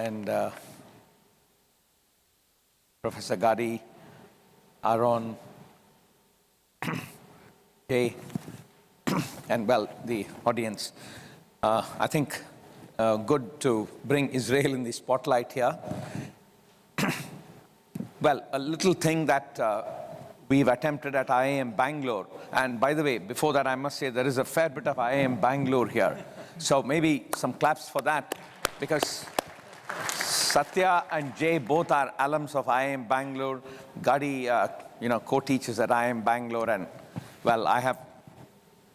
and Professor Gadi, Aaron, Jay, and well, the audience. I think good to bring Israel in the spotlight here. Well, a little thing that we've attempted at IIM Bangalore, and by the way, before that I must say there is a fair bit of IIM Bangalore here. So maybe some claps for that, because Satya and Jay both are alums of IIM Bangalore. Gadi, co-teaches at IIM Bangalore, and well, I have,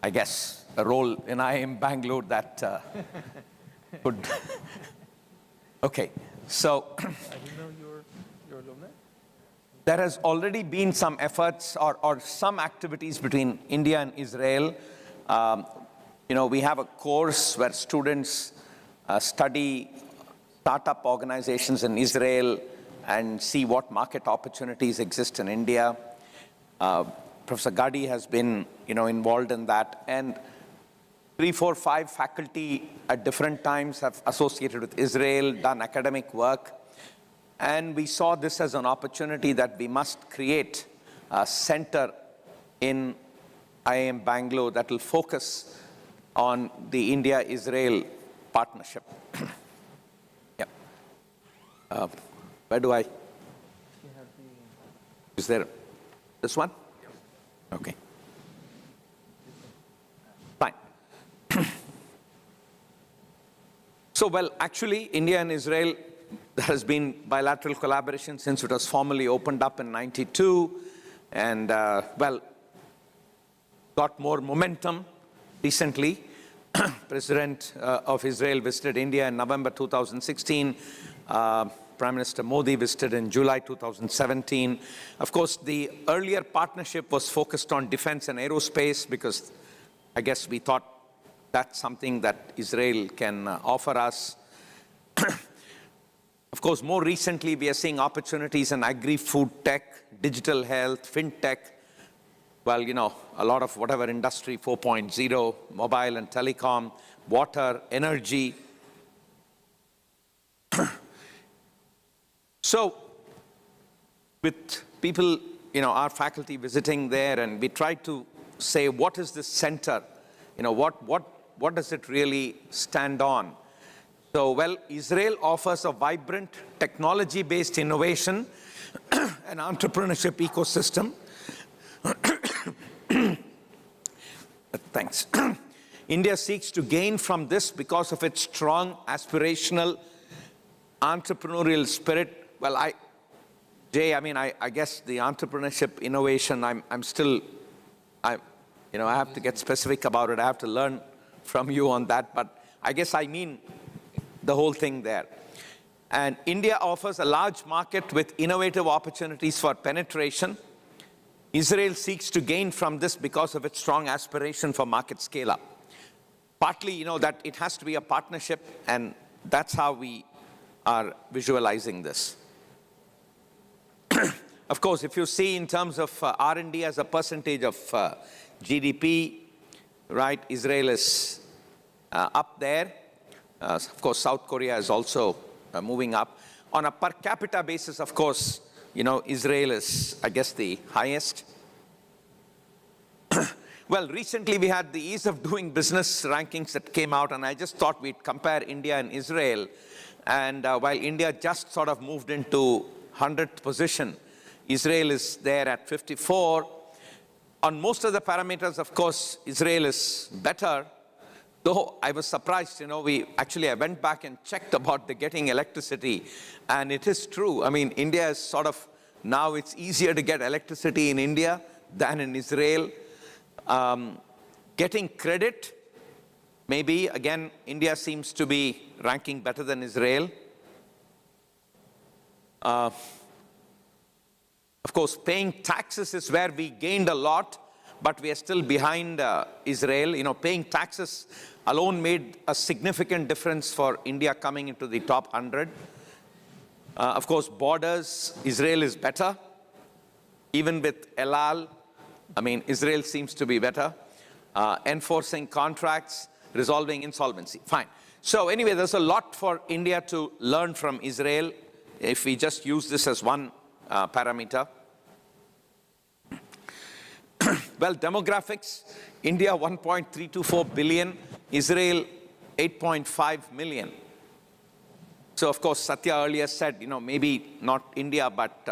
I guess, a role in IIM Bangalore that could. Okay, so I didn't know you're alumni. There has already been some efforts or some activities between India and Israel. We have a course where students study startup organizations in Israel and see what market opportunities exist in India. Professor Gadi has been, involved in that, and 3, 4, 5 faculty at different times have associated with Israel, done academic work. And we saw this as an opportunity that we must create a center in IIM Bangalore that will focus on the India-Israel partnership. Yeah. Where do I? Is there this one? Okay. Fine. So, well, actually, India and Israel, there has been bilateral collaboration since it was formally opened up in '92, and got more momentum recently. President of Israel visited India in November 2016. Prime Minister Modi visited in July 2017. Of course, the earlier partnership was focused on defense and aerospace because I guess we thought that's something that Israel can offer us. Of course, more recently, we are seeing opportunities in agri-food tech, digital health, fintech, well, a lot of whatever industry 4.0, mobile and telecom, water, energy. So, with people, our faculty visiting there, and we try to say, what is this center? What does it really stand on? So, well, Israel offers a vibrant technology-based innovation and entrepreneurship ecosystem. Thanks. India seeks to gain from this because of its strong aspirational entrepreneurial spirit. Well, Jay, I guess the entrepreneurship innovation, I have to get specific about it. I have to learn from you on that, but I guess I mean the whole thing there. And India offers a large market with innovative opportunities for penetration. Israel seeks to gain from this because of its strong aspiration for market scale-up. Partly, that it has to be a partnership, and that's how we are visualizing this. Of course, if you see in terms of R&D as a percentage of GDP, right, Israel is up there. Of course, South Korea is also moving up. On a per capita basis, of course, Israel is, I guess, the highest. Well, recently we had the ease of doing business rankings that came out, and I just thought we'd compare India and Israel. And while India just sort of moved into 100th position, Israel is there at 54. On most of the parameters, of course, Israel is better. Though I was surprised, I went back and checked about the getting electricity, and it is true. India is sort of, now it's easier to get electricity in India than in Israel. Getting credit, maybe, again, India seems to be ranking better than Israel. Of course, paying taxes is where we gained a lot, but we are still behind Israel. Paying taxes alone made a significant difference for India coming into the top 100. Of course, borders, Israel is better. Even with El Al, Israel seems to be better. Enforcing contracts, resolving insolvency. Fine. So anyway, there's a lot for India to learn from Israel if we just use this as one parameter. Well, demographics, India 1.324 billion, Israel 8.5 million. So of course, Satya earlier said, maybe not India, but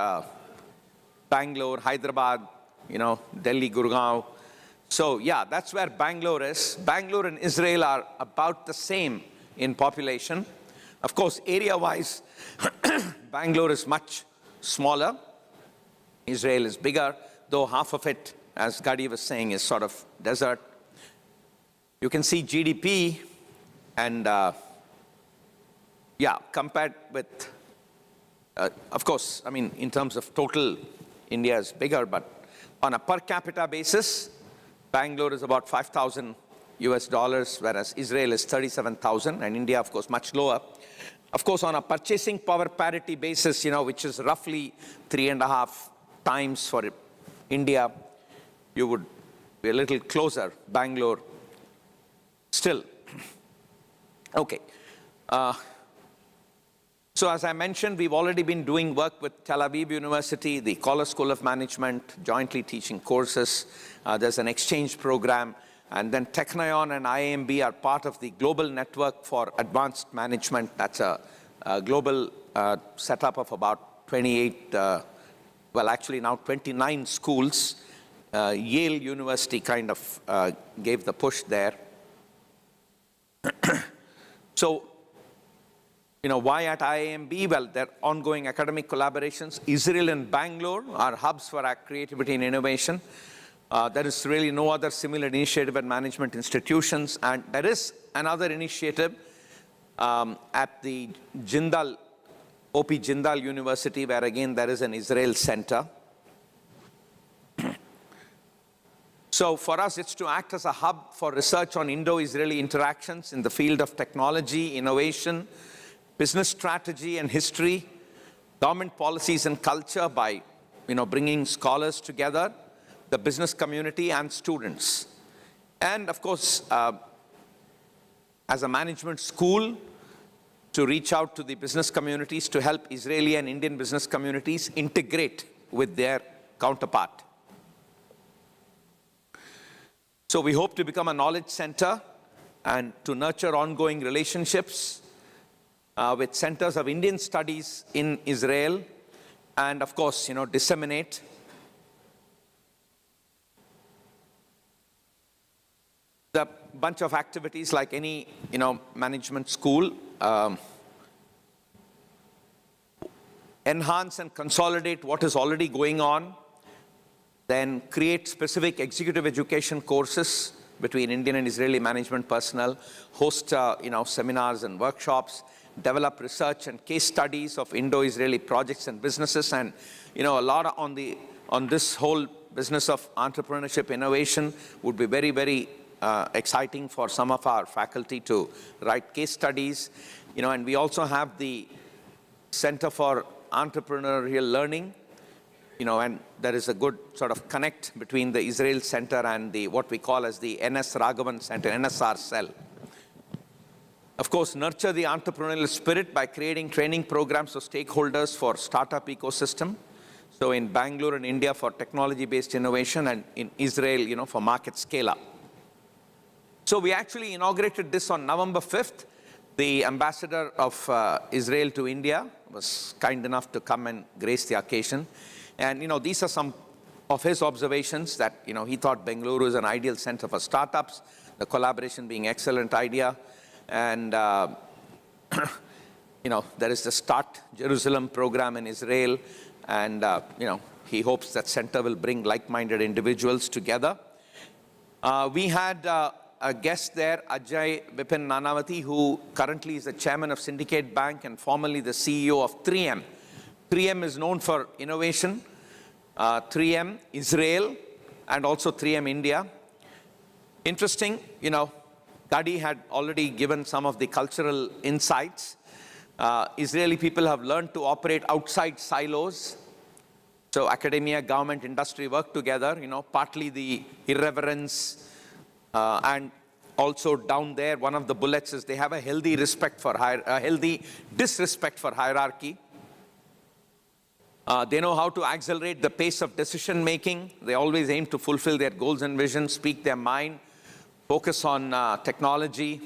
Bangalore, Hyderabad, Delhi, Gurgaon. So yeah, that's where Bangalore is. Bangalore and Israel are about the same in population. Of course, area-wise, Bangalore is much smaller. Israel is bigger, though half of it, as Gadi was saying, is sort of desert. You can see GDP and, compared with, of course, I mean, in terms of total, India is bigger, but on a per capita basis, Bangalore is about $5,000 US, whereas Israel is 37,000, and India, of course, much lower. Of course, on a purchasing power parity basis, which is roughly 3.5 times for India, you would be a little closer, Bangalore still. Okay. So as I mentioned, we've already been doing work with Tel Aviv University, the College School of Management, jointly teaching courses. There's an exchange program. And then Technion and IAMB are part of the global network for advanced management. That's a global setup of about 28, well, actually now 29 schools. Yale University kind of gave the push there. So, why at IAMB? Well, there are ongoing academic collaborations. Israel and Bangalore are hubs for our creativity and innovation. There is really no other similar initiative at management institutions. And there is another initiative at the Jindal, OP Jindal University, where again there is an Israel center. So for us, it's to act as a hub for research on Indo-Israeli interactions in the field of technology, innovation, business strategy and history, government policies and culture by, bringing scholars together, the business community and students. And of course, as a management school, to reach out to the business communities to help Israeli and Indian business communities integrate with their counterpart. So we hope to become a knowledge center and to nurture ongoing relationships with centers of Indian studies in Israel, and of course, disseminate the bunch of activities like any, management school. Enhance and consolidate what is already going on, then create specific executive education courses between Indian and Israeli management personnel, host, seminars and workshops, develop research and case studies of Indo-Israeli projects and businesses, and, a lot on this whole business of entrepreneurship innovation would be very, very exciting for some of our faculty to write case studies, and we also have the Center for Entrepreneurial Learning, and there is a good sort of connect between the Israel Center and the what we call as the NS Raghuram Center, NSR cell. Of course, nurture the entrepreneurial spirit by creating training programs for stakeholders for startup ecosystem. So in Bangalore and India for technology-based innovation, and in Israel, for market scale-up. So we actually inaugurated this on November 5th. The ambassador of Israel to India was kind enough to come and grace the occasion. And, these are some of his observations that, he thought Bengaluru is an ideal center for startups, the collaboration being excellent idea. And, there is the Start Jerusalem program in Israel. And, he hopes that center will bring like-minded individuals together. We had a guest there, Ajay Vipin Nanavati, who currently is the chairman of Syndicate Bank and formerly the CEO of 3M. 3M is known for innovation, 3M Israel, and also 3M India. Interesting, Gadi had already given some of the cultural insights. Israeli people have learned to operate outside silos. So academia, government, industry work together, partly the irreverence and also down there, one of the bullets is they have a healthy disrespect for hierarchy. They know how to accelerate the pace of decision making. They always aim to fulfill their goals and visions, speak their mind, focus on technology.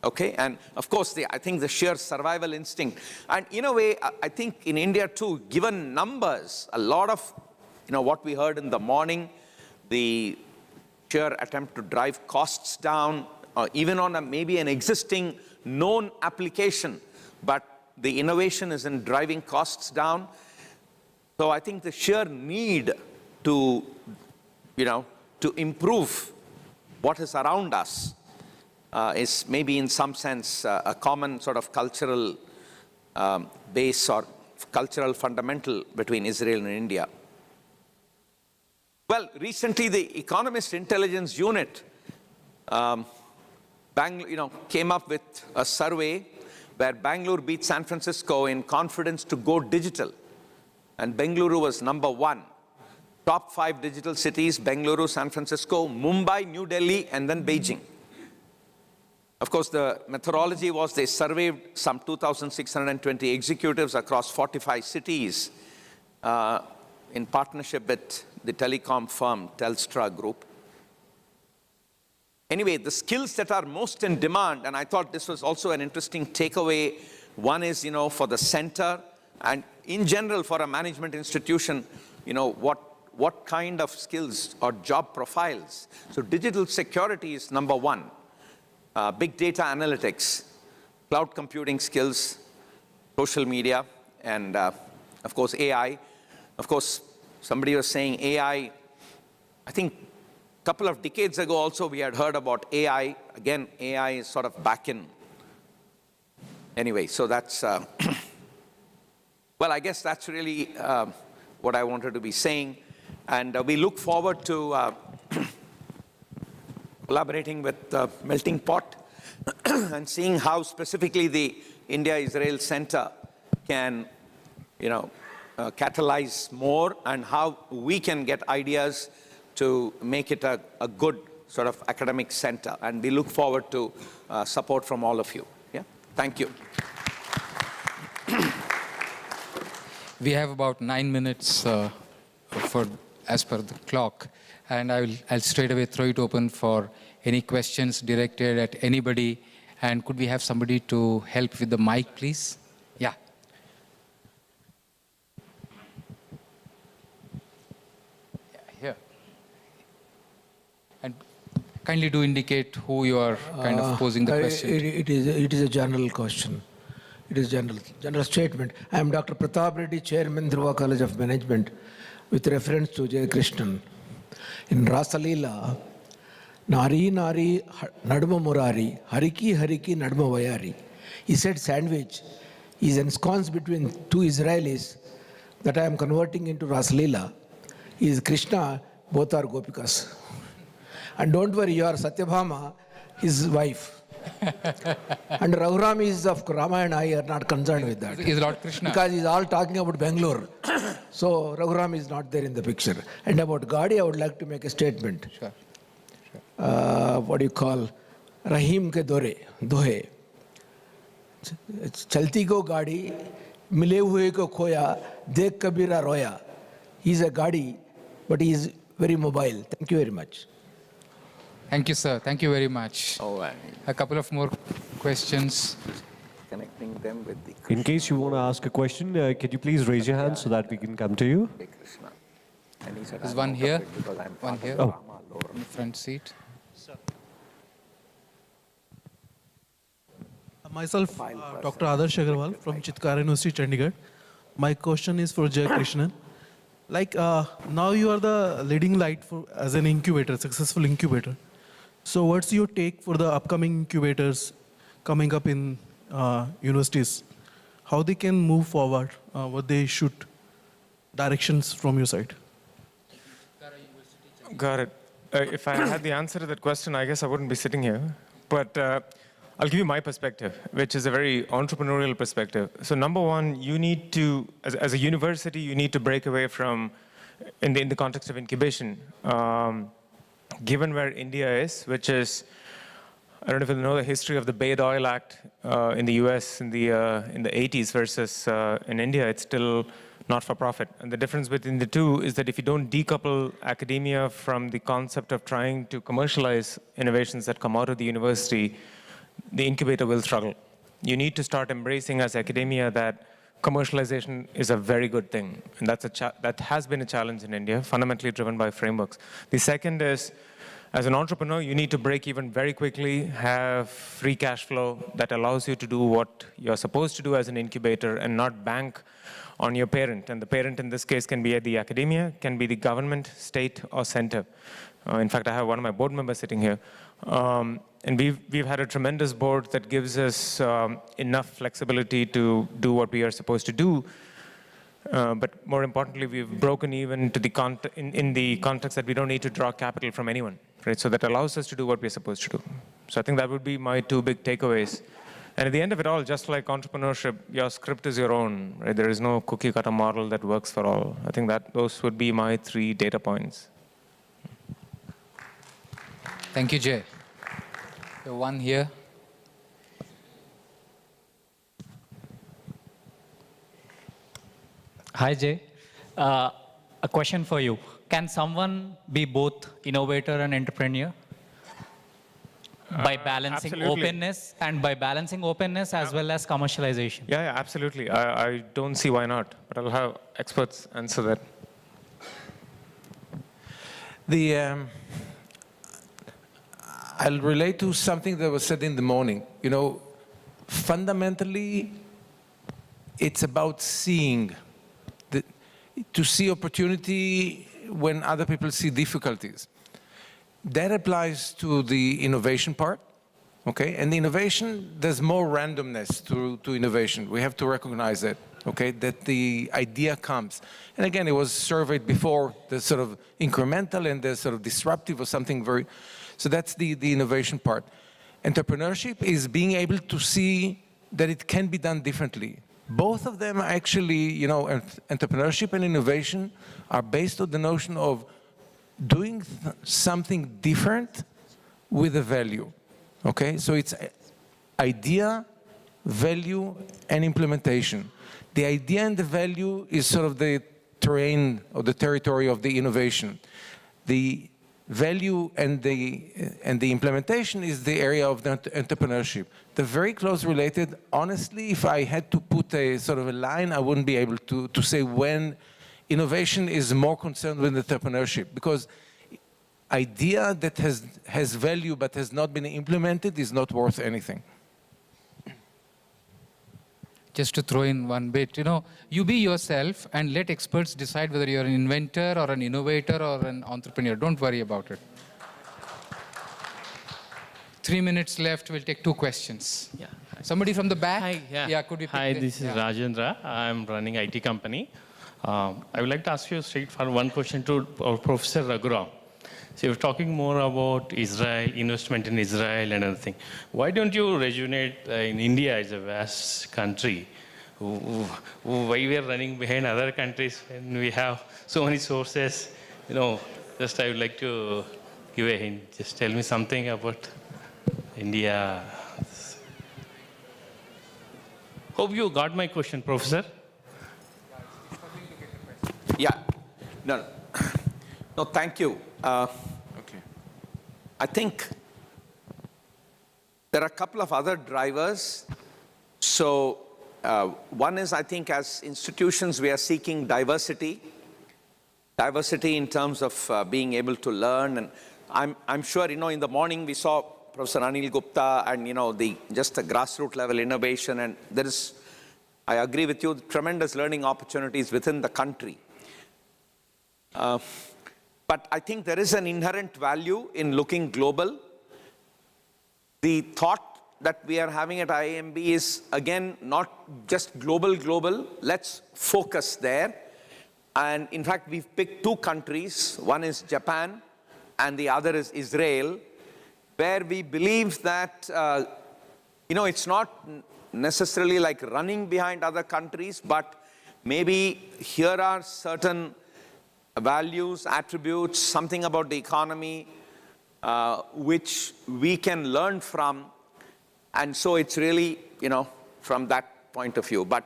Okay, and of course, I think the sheer survival instinct. And in a way, I think in India too, given numbers, a lot of, what we heard in the morning, the sheer attempt to drive costs down, even on maybe an existing known application, but the innovation is in driving costs down. So I think the sheer need to, to improve what is around us is maybe in some sense a common sort of cultural base or cultural fundamental between Israel and India. Well, recently the Economist Intelligence Unit came up with a survey where Bangalore beat San Francisco in confidence to go digital. And Bengaluru was number 1. Top 5 digital cities: Bengaluru, San Francisco, Mumbai, New Delhi, and then Beijing. Of course, the methodology was they surveyed some 2,620 executives across 45 cities in partnership with the telecom firm Telstra Group. Anyway, the skills that are most in demand, and I thought this was also an interesting takeaway. One is, for the center, and in general for a management institution, what kind of skills or job profiles. So digital security is number 1. Big data analytics, cloud computing skills, social media, and of course AI. Of course, somebody was saying AI, I think a couple of decades ago also we had heard about AI. Again, AI is sort of back in. Anyway, so that's, well, I guess that's really what I wanted to be saying. And we look forward to collaborating with Melting Pot and seeing how specifically the India-Israel Center can, catalyze more, and how we can get ideas to make it a good sort of academic center. And we look forward to support from all of you. Yeah, thank you. We have about 9 minutes as per the clock, and I'll straight away throw it open for any questions directed at anybody. And could we have somebody to help with the mic, please? Yeah. Here. And kindly do indicate who you are kind of posing the question. It is a general question. It is general statement. I am Dr. Pratap Reddy, Chairman, Dhruva College of Management, with reference to Jay Krishnan. In Rasalila, Nari Nari Nadma Murari, Hariki Hariki Nadma Vayari. He said sandwich is ensconced between 2 Israelis that I am converting into Rasalila. He is Krishna, both are Gopikas. And don't worry, you are Satyabhama, his wife. And Raghuram is of Ramayana, I are not concerned with that. Is Lord Krishna. Because he's all talking about Bangalore. So Raghuram is not there in the picture. And about Gadi, I would like to make a statement. Sure. What do you call? Rahim ke dohe. Chalti ko Gadi, mile hue ko khoya, dekh kabira roya. He's a Gadi, but he is very mobile. Thank you very much. Thank you, sir. Thank you very much. Oh, A couple of more questions. connecting them with the In case you want to ask a question, could you please raise your hand so that we can come to you? Krishna. And he said, There's "I'm one out of here, it because I'm one part of here. the Oh. Rama lower." In the front seat. Myself, Dr. Adarsh Agarwal from Chitkara University, Chandigarh. My question is for Jay Krishnan. Now you are the leading light as an incubator, successful incubator. So what's your take for the upcoming incubators coming up in universities? How they can move forward, what they should, directions from your side? Got it. If I had the answer to that question, I guess I wouldn't be sitting here. But I'll give you my perspective, which is a very entrepreneurial perspective. So number one, you need to, as a university, you need to break away from, in the context of incubation, given where India is, which is, I don't know if you know the history of the Bayh Oil Act in the US in the 80s versus in India, it's still not for profit. And the difference between the two is that if you don't decouple academia from the concept of trying to commercialize innovations that come out of the university, the incubator will struggle. You need to start embracing as academia that commercialization is a very good thing. And that has been a challenge in India, fundamentally driven by frameworks. The second is, as an entrepreneur, you need to break even very quickly, have free cash flow that allows you to do what you're supposed to do as an incubator and not bank on your parent. And the parent in this case can be the academia, can be the government, state, or center. In fact, I have one of my board members sitting here. And we've had a tremendous board that gives us enough flexibility to do what we are supposed to do. But more importantly, we've broken even to in the context that we don't need to draw capital from anyone, right? So that allows us to do what we're supposed to do. So I think that would be my two big takeaways. And at the end of it all, just like entrepreneurship, your script is your own, right? There is no cookie cutter model that works for all. I think that those would be my 3 data points. Thank you, Jay. The one here. Hi, Jay. A question for you. Can someone be both innovator and entrepreneur? By balancing Absolutely. openness and by balancing openness as well as commercialization. Yeah, absolutely. I don't see why not, but I'll have experts answer that. I'll relate to something that was said in the morning. You know, fundamentally, it's about seeing, to see opportunity when other people see difficulties. That applies to the innovation part, okay? And the innovation, there's more randomness to innovation. We have to recognize that, okay? That the idea comes. And again, it was surveyed before, the sort of incremental and the sort of disruptive or something very, so that's the innovation part. Entrepreneurship is being able to see that it can be done differently. Both of them actually, you know, entrepreneurship and innovation are based on the notion of doing something different with a value, okay? So it's idea, value, and implementation. The idea and the value is sort of the terrain or the territory of the innovation. The value and the implementation is the area of the entrepreneurship. They're very close related. Honestly, if I had to put a sort of a line, I wouldn't be able to say when innovation is more concerned with entrepreneurship, because idea that has value but has not been implemented is not worth anything. Just to throw in one bit, you know, you be yourself and let experts decide whether you're an inventor or an innovator or an entrepreneur. Don't worry about it. 3 minutes left. We'll take 2 questions. Yeah. Somebody from the back? Hi, yeah. Yeah, could we Hi, pick this is Rajendra. I'm running IT company. I would like to ask you straight for one question to our Professor Raghuram. So you're talking more about Israel, investment in Israel and everything. Why don't you resonate in India as a vast country? Why we are running behind other countries when we have so many sources? You know, just I would like to give a hint. Just tell me something about India. Hope you got my question, Professor. Yeah, no, thank you. Okay. I think there are a couple of other drivers. So one is, I think, as institutions, we are seeking diversity in terms of being able to learn. And I'm sure, you know, in the morning we saw Professor Anil Gupta and, you know, just the grassroots level innovation. And there is, I agree with you, tremendous learning opportunities within the country. But I think there is an inherent value in looking global. The thought that we are having at IIMB is, again, not just global. Let's focus there. And in fact, we've picked 2 countries. One is Japan and the other is Israel, where we believe that, you know, it's not necessarily like running behind other countries, but maybe here are certain values, attributes, something about the economy which we can learn from. And so it's really, from that point of view. But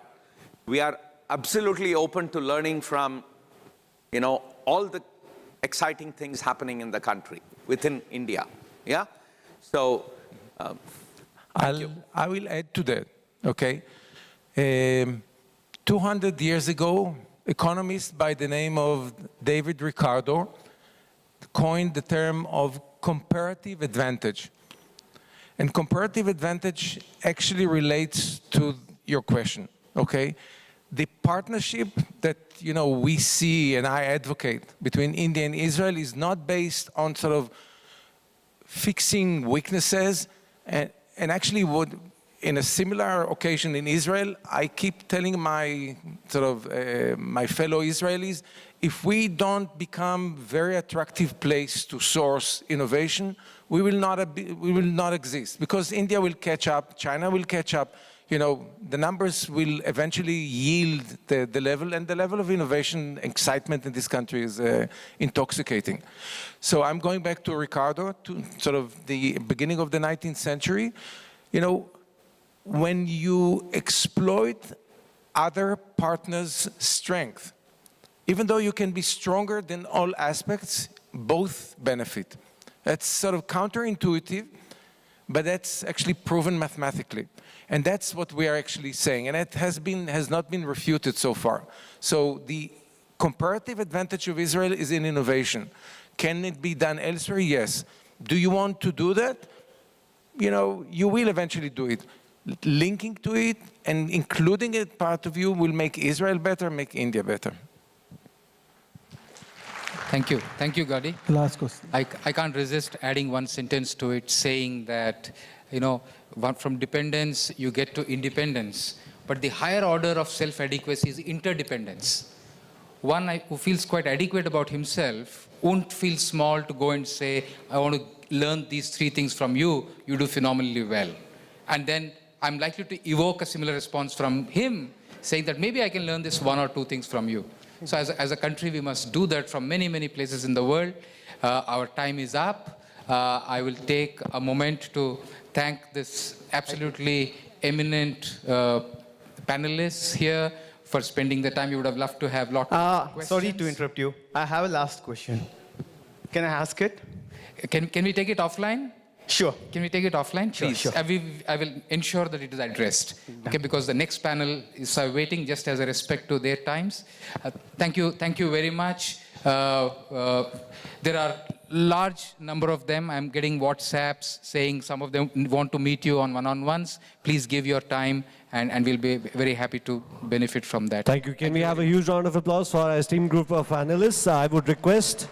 we are absolutely open to learning from, all the exciting things happening in the country, within India. Yeah? So, I will add to that, okay? 200 years ago, economist by the name of David Ricardo coined the term of comparative advantage. And comparative advantage actually relates to your question, okay? The partnership that, we see and I advocate between India and Israel is not based on sort of fixing weaknesses and actually would, in a similar occasion in Israel, I keep telling my my fellow Israelis, if we don't become very attractive place to source innovation, we will not exist, because India will catch up, China will catch up. The numbers will eventually yield the level, and the level of innovation, excitement in this country is intoxicating. So I'm going back to Ricardo, to sort of the beginning of the 19th century. When you exploit other partners' strength, even though you can be stronger than all aspects, both benefit. That's sort of counterintuitive, but that's actually proven mathematically. And that's what we are actually saying. And it has not been refuted so far. So the comparative advantage of Israel is in innovation. Can it be done elsewhere? Yes. Do you want to do that? You will eventually do it. Linking to it and including it part of you will make Israel better, make India better. Thank you. Thank you, Gadi. Last question. I can't resist adding one sentence to it, saying that, from dependence, you get to independence. But the higher order of self-adequacy is interdependence. One who feels quite adequate about himself won't feel small to go and say, I want to learn these 3 things from you, you do phenomenally well. And then I'm likely to evoke a similar response from him, saying that maybe I can learn this 1 or 2 things from you. So as a country, we must do that from many, many places in the world. Our time is up. I will take a moment to thank this absolutely eminent panelists here for spending the time. You would have loved to have lots of questions. Sorry to interrupt you. I have a last question. Can I ask it? Can we take it offline? Sure. Can we take it offline, please? Sure. I will ensure that it is addressed. Okay, because the next panel is waiting, just as a respect to their times. Thank you very much. There are large number of them. I'm getting WhatsApps saying some of them want to meet you on one-on-ones. Please give your time, and we'll be very happy to benefit from that. Thank you. Can we have a huge round of applause for our esteemed group of panelists? I would request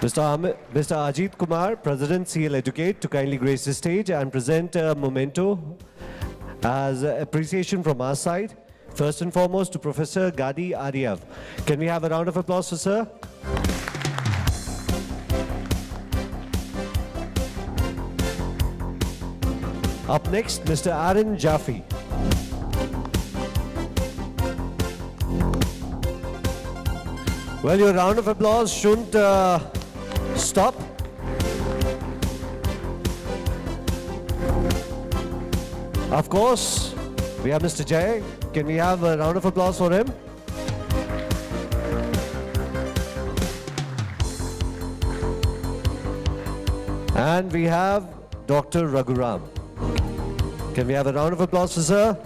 Mr. Ajit Kumar, President, CL Educate, to kindly grace the stage and present a memento as appreciation from our side. First and foremost, to Professor Gadi Aryav. Can we have a round of applause for sir? Up next, Mr. Aaron Jaffe. Well, your round of applause shouldn't stop. Of course, we have Mr. Jay. Can we have a round of applause for him? And we have Dr. Raghuram. Can we have a round of applause for sir?